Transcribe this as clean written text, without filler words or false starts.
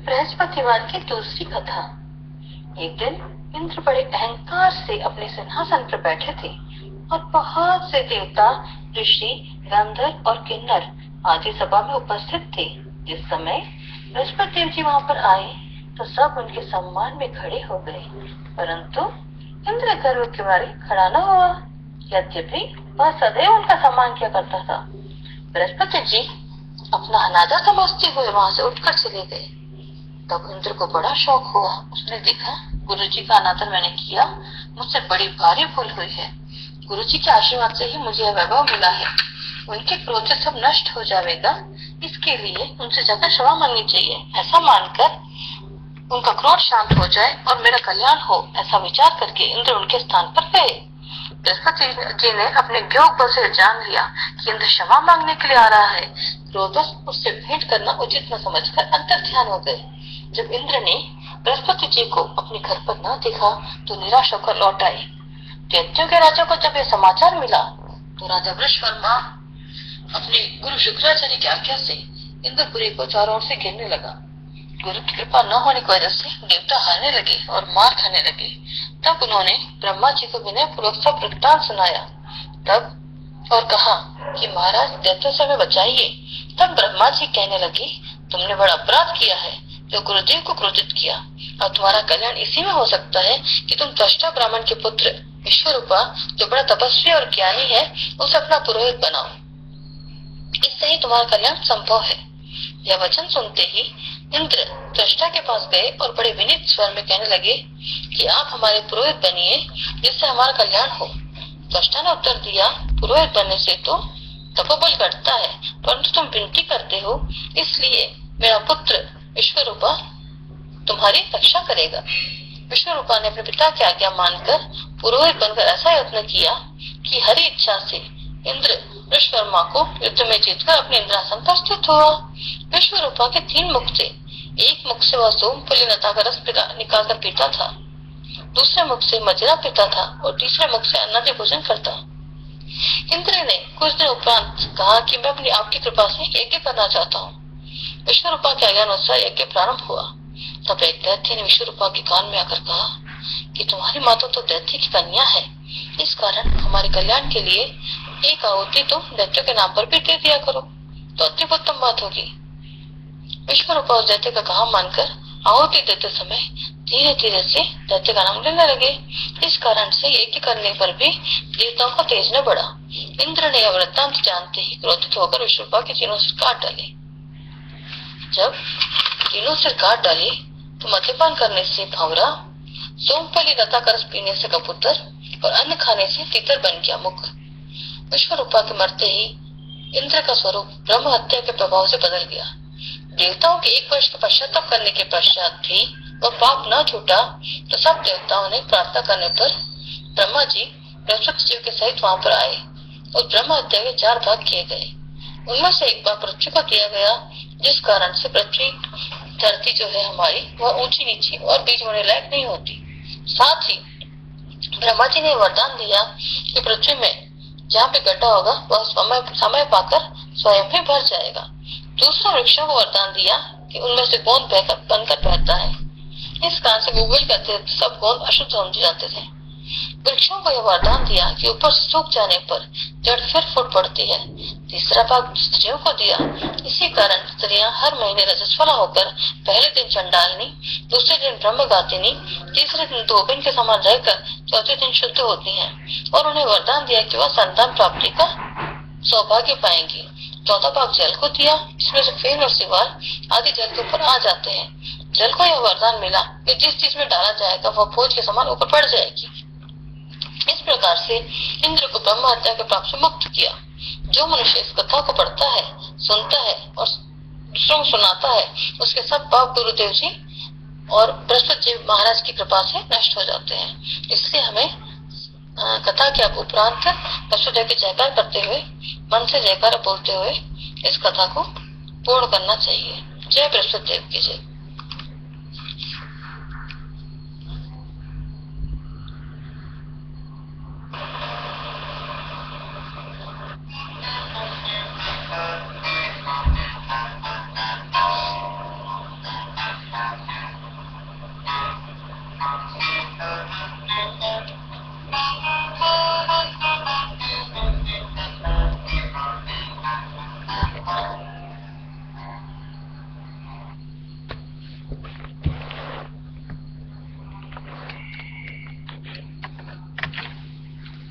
बृहस्पतिवार की दूसरी कथा। एक दिन इंद्र बड़े अहंकार से अपने सिंहासन पर बैठे थे और बहुत से देवता, ऋषि, गंधर्व और किन्नर आदि सभा में उपस्थित थे। जिस समय बृहस्पति देव जी वहां पर आए तो सब उनके सम्मान में खड़े हो गए, परंतु इंद्र गर्व के मारे खड़ा न हुआ। यद्यपि वह सदैव उनका सम्मान किया करता था। बृहस्पति जी अपना अनादर समझते हुए वहां से उठकर चले गए। तब इंद्र को बड़ा शौक हुआ। उसने देखा गुरु जी का अनादर मैंने किया, मुझसे बड़ी भारी भूल हुई है। गुरु जी के आशीर्वाद से ही मुझे यह वैभव मिला है। उनके क्रोध से सब नष्ट हो जाएगा, इसके लिए उनसे जाकर क्षमा मांगनी चाहिए। ऐसा मानकर उनका क्रोध शांत हो जाए और मेरा कल्याण हो, ऐसा विचार करके इंद्र उनके स्थान पर गए। बृहस्पति जी ने अपने योग बल से जान लिया कि इंद्र क्षमा मांगने के लिए आ रहा है। क्रोधवश उससे भेंट करना उचित न समझकर अंतर ध्यान हो गए। जब इंद्र ने बृहस्पति जी को अपने घर पर न देखा तो निराश होकर लौट आए। दैत्यों के राजा को जब यह समाचार मिला तो राजा वृषवर्मा अपने गुरु शुक्राचार्य की आज्ञा से इंद्रपुरी को चारों ओर से घेरने लगा। गुरु की कृपा न होने की वजह से देवता हारने लगे और मार खाने लगे। तब उन्होंने ब्रह्मा जी को विनय पूर्वक सब वृत्तांत सुनाया तब और कहा कि महाराज दैत्यों से हमें बचाइए। तब ब्रह्मा जी कहने लगे, तुमने बड़ा अपराध किया है जो गुरुदेव को क्रोधित किया, और तुम्हारा कल्याण इसी में हो सकता है कि तुम त्वष्टा ब्राह्मण के पुत्र विश्वरूपा जो बड़ा तपस्वी और ज्ञानी है उसे अपना पुरोहित बनाओ, इससे ही तुम्हारा कल्याण संभव है। यह वचन सुनते ही इंद्र त्वष्टा के पास गए और बड़े विनीत स्वर में कहने लगे कि आप हमारे पुरोहित बनिए जिससे हमारा कल्याण हो। त्वष्टा ने उत्तर दिया, पुरोहित बनने से तो तपोबल घटता है, परंतु तुम विनती करते हो इसलिए मेरा पुत्र विश्वरूपा तुम्हारी रक्षा करेगा। विश्वरूपा ने अपने पिता की आज्ञा मानकर पुरोहित बनकर ऐसा यत्न किया कि हरी इच्छा से इंद्र विश्ववर्मा को युद्ध में जीतकर अपने इंद्रासन पर स्थित हुआ। विश्वरूपा के 3 मुख थे। एक मुख से वह सोमफली लता का रस निकालकर पीता था, दूसरे मुख से मदिरा पीता था और तीसरे मुख से अन्नादि भोजन करता। इंद्र ने कुछ दिन उपरांत कहा कि मैं अपनी आपकी कृपा से यज्ञ करना चाहता हूँ। विश्वरूपा के आज्ञा अनुसार यज्ञ प्रारंभ हुआ। तब एक दैत्य ने विश्वरूपा के कान में आकर कहा कि तुम्हारी माता तो दैत्य की कन्या है, इस कारण हमारे कल्याण के लिए एक आहुति तुम दैत्य के नाम पर भी दे दिया करो तो अति उत्तम बात होगी। विश्वरूपा उस दैत्य का कहा मानकर आहुति देते समय धीरे धीरे से दैत्य का नाम लेने लगे। इस कारण से यज्ञ करने पर भी देवताओं का तेज न बढ़ा। इंद्र ने यह वृत्तांत जानते ही क्रोधित होकर विश्वरूपा के तीनों सिर काट डाले। जब तीनों सिर काट डाले तो मद्यपान करने से भंवरा, सोमफली लता का रस पीने से कबूतर और अन्न खाने से तीतर बन गया मुख। विश्वरूपा के मरते ही इंद्र का स्वरूप ब्रह्म हत्या के प्रभाव से बदल गया। देवताओं के 1 वर्ष का पश्चाताप करने के पश्चात भी वह पाप न छूटा तो सब देवताओं ने प्रार्थना करने पर ब्रह्मा जी बृहस्पति जी के सहित वहां पर आए और ब्रह्म हत्या के 4 भाग किए गए। उनमें से एक भाग पृथ्वी को दिया गया, जिस कारण से पृथ्वी धरती जो है हमारी वह ऊंची नीची और बीच होने लायक नहीं होती। साथ ही ब्रह्मा जी ने वरदान दिया कि पृथ्वी में जहाँ पे गड्ढा होगा वह समय पाकर स्वयं ही भर जाएगा। दूसरा वृक्षों को वरदान दिया कि उनमें से गोंद बनकर बहता है। इस कारण से गूगल के अतिरिक्त सब गोंद अशुद्ध समझे जाते थे। वृक्षों को यह वरदान दिया कि ऊपर सूख जाने पर जड़ फिर फूट पड़ती है। तीसरा भाग स्त्रियों को दिया। इसी कारण स्त्रियां हर महीने रजस्वला होकर पहले दिन चंडालनी, दूसरे दिन ब्रह्मगातिनी, तीसरे दिन धोबिन के समान रहकर चौथे दिन शुद्ध होती हैं और उन्हें वरदान दिया कि वह संतान प्राप्ति का सौभाग्य पाएंगी। चौथा भाग जल को दिया, इसमें से फेन और सिवार आदि जल के ऊपर आ जाते हैं। जल को यह वरदान मिला कि जिस चीज में डाला जाएगा वह बोझ के समान ऊपर बढ़ जाएगी। इस प्रकार से इंद्र को ब्रह्म हत्या के पाप से मुक्त किया। जो मनुष्य इस कथा को पढ़ता है, सुनता है और दूसरों को सुनाता है, उसके सब पाप गुरुदेव जी और बृहस्पति जी महाराज की कृपा से नष्ट हो जाते हैं। इसलिए हमें कथा के उपरांत बृहस्पति की जयकार करते हुए, मन से जयकार बोलते हुए इस कथा को पूर्ण करना चाहिए। जय बृहस्पति देव की जय।